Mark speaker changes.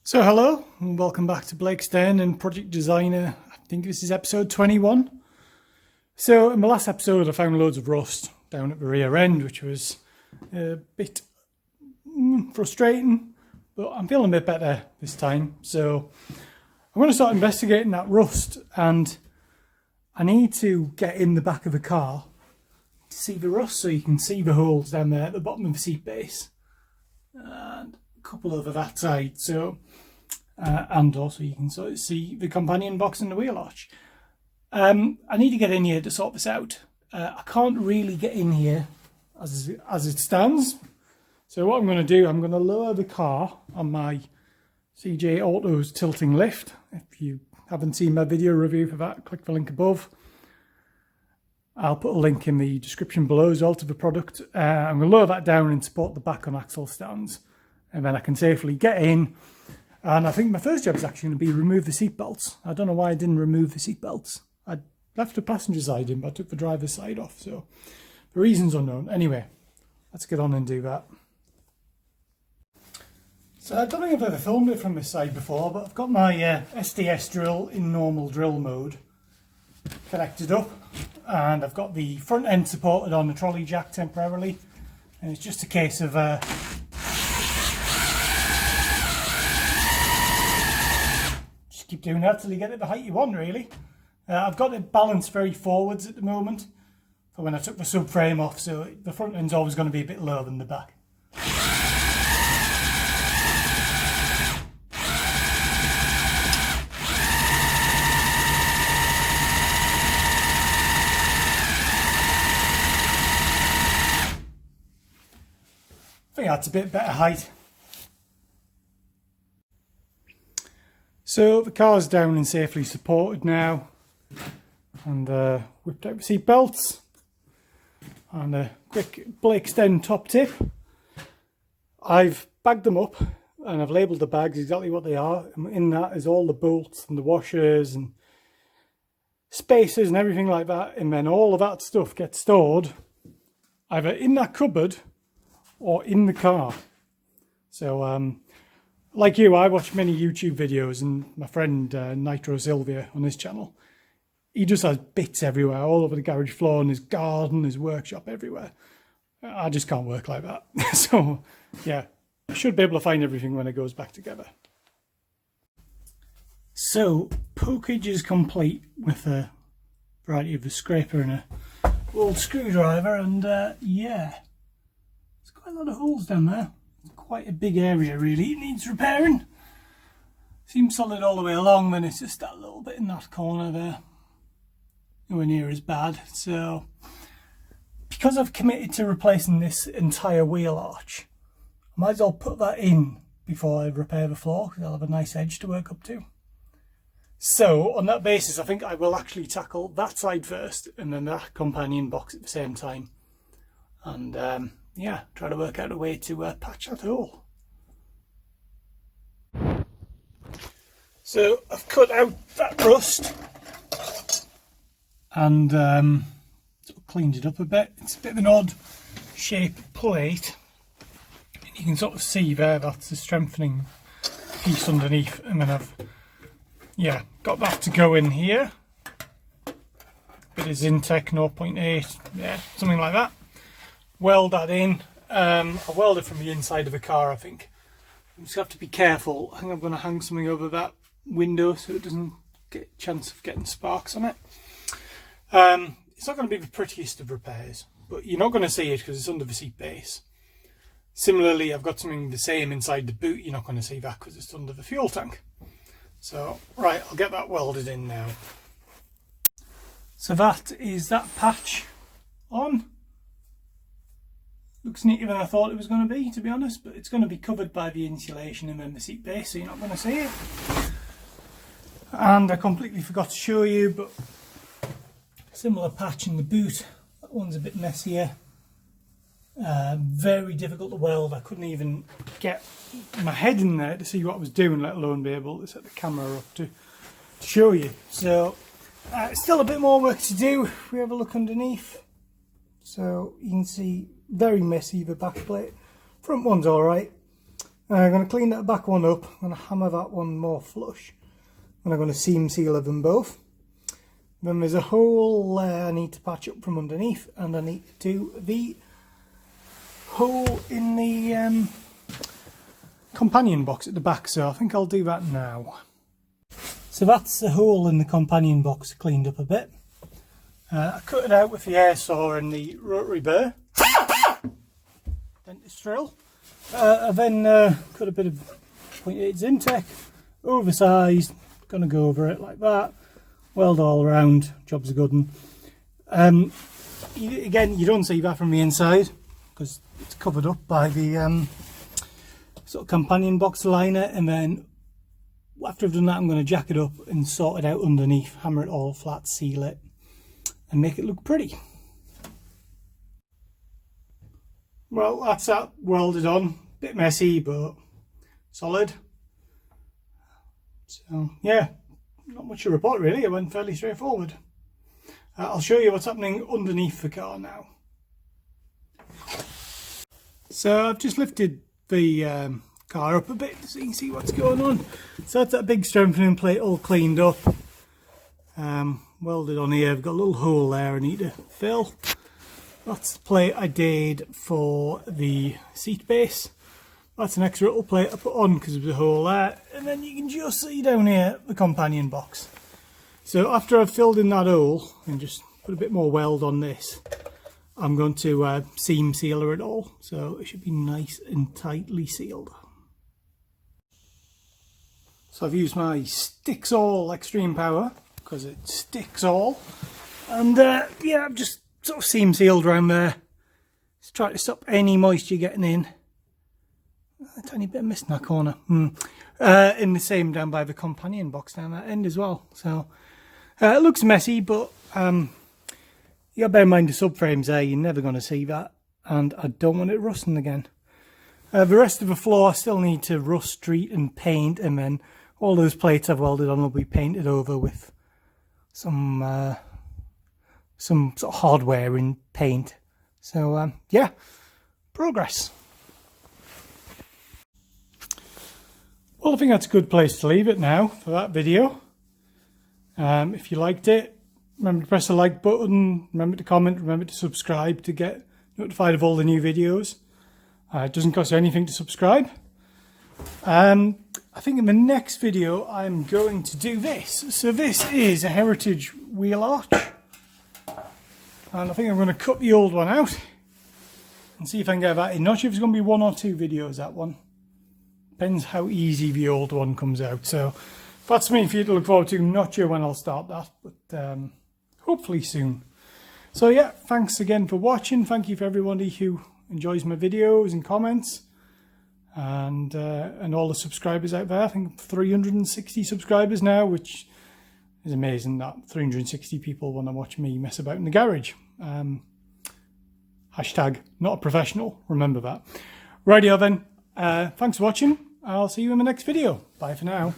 Speaker 1: So hello and welcome back to Blake Stern and Project Designer. I think this is episode 21. So in my last episode I found loads of rust down at the rear end, which was a bit frustrating, but I'm feeling a bit better this time. So I'm going to start investigating that rust, and I need to get in the back of the car to see the rust, so you can see the holes down there at the bottom of the seat base and a couple over that side. So and also you can sort of see the companion box and the wheel arch. I need to get in here to sort this out. I can't really get in here as it stands. So what I'm going to do, I'm going to lower the car on my CJ Auto's tilting lift. If you haven't seen my video review for that, click the link above. I'll put a link in the description below as well to the product. I'm going to lower that down and support the back on axle stands, and then I can safely get in. And I think my first job is actually going to be remove the seat belts. I don't know why I didn't remove the seat belts. I left the passenger side in, but I took the driver's side off. So the reason's unknown. Anyway, let's get on and do that. So I don't think I've ever filmed it from this side before, but I've got my SDS drill in normal drill mode connected up, and I've got the front end supported on the trolley jack temporarily, and it's just a case of keep doing that till you get it the height you want, really. I've got it balanced very forwards at the moment for when I took the subframe off, so the front end's always going to be a bit lower than the back. I think that's a bit better height. So the car's down and safely supported now, and whipped out the seat belts, and a quick Blake Stern top tip. I've bagged them up and I've labelled the bags exactly what they are, and in that is all the bolts and the washers and spacers and everything like that, and then all of that stuff gets stored either in that cupboard or in the car. So like you, I watch many YouTube videos, and my friend Nitro Sylvia on his channel, he just has bits everywhere, all over the garage floor, and his garden, his workshop, everywhere. I just can't work like that. So yeah, I should be able to find everything when it goes back together. So pokage is complete with a variety of a scraper and a old screwdriver, and yeah, there's quite a lot of holes down there. Quite a big area, really. It needs repairing. Seems solid all the way along, then it's just that little bit in that corner there, nowhere near as bad. So because I've committed to replacing this entire wheel arch, I might as well put that in before I repair the floor, because I'll have a nice edge to work up to. So on that basis, I think I will actually tackle that side first and then that companion box at the same time, and yeah, try to work out a way to patch that hole. So I've cut out that rust and sort of cleaned it up a bit. It's a bit of an odd shaped plate, and you can sort of see there that's the strengthening piece underneath, and then I've got that to go in here. Bit of Zintec 0.8, yeah, something like that. Weld that in. I weld it from the inside of the car, I think. I just have to be careful. I think I'm going to hang something over that window so it doesn't get a chance of getting sparks on it. It's not going to be the prettiest of repairs, but you're not going to see it because it's under the seat base. Similarly, I've got something the same inside the boot. You're not going to see that because it's under the fuel tank. So, right, I'll get that welded in now. So that is that patch on. Looks neater than I thought it was going to be honest, but it's going to be covered by the insulation and then the seat base, so you're not going to see it. And I completely forgot to show you, but similar patch in the boot. That one's a bit messier. Very difficult to weld. I couldn't even get my head in there to see what I was doing, let alone be able to set the camera up to show you. So still a bit more work to do. If we have a look underneath, so you can see very messy the back plate. Front one's alright. I'm going to clean that back one up. I'm going to hammer that one more flush. And I'm going to seam seal them both. Then there's a hole there I need to patch up from underneath, and I need to do the hole in the companion box at the back, so I think I'll do that now. So that's the hole in the companion box cleaned up a bit. I cut it out with the air saw and the rotary burr. Dentist drill. I then cut a bit of .8 Zintec, oversized, gonna go over it like that, weld all around, job's a good one. Again, you don't see that from the inside because it's covered up by the sort of companion box liner, and then after I've done that I'm going to jack it up and sort it out underneath, hammer it all flat, seal it and make it look pretty. Well, that's that welded on, bit messy but solid. So yeah, not much to report really, it went fairly straightforward. I'll show you what's happening underneath the car now. So I've just lifted the car up a bit so you can see what's going on. So that's that big strengthening plate all cleaned up. Welded on here, I've got a little hole there I need to fill. That's the plate I did for the seat base. That's an extra little plate I put on because there's a hole there, and then you can just see down here the companion box. So after I've filled in that hole and just put a bit more weld on this, I'm going to seam sealer it all, so it should be nice and tightly sealed. So I've used my Sticks All Extreme Power because it sticks all, and yeah, I've just sort of seam sealed around there. Just try to stop any moisture getting in. A tiny bit of mist in that corner. And the same down by the companion box down that end as well. So it looks messy, but you got to bear in mind the subframes there, you're never going to see that, and I don't want it rusting again. The rest of the floor I still need to rust, treat and paint, and then all those plates I've welded on will be painted over with some sort of hardware and paint. So yeah, progress. Well, I think that's a good place to leave it now for that video. If you liked it, remember to press the like button, remember to comment, remember to subscribe to get notified of all the new videos. It doesn't cost you anything to subscribe. I think in the next video I'm going to do this. So this is a Heritage wheel arch, and I think I'm going to cut the old one out and see if I can get that in. Not sure if it's going to be 1 or 2 videos, that one. Depends how easy the old one comes out. So that's something for you to look forward to. Not sure when I'll start that, but hopefully soon. So yeah, thanks again for watching. Thank you for everybody who enjoys my videos and comments, and all the subscribers out there. I think 360 subscribers now, which is amazing that 360 people want to watch me mess about in the garage. Hashtag not a professional, remember that. Rightio then, thanks for watching. I'll see you in the next video. Bye for now.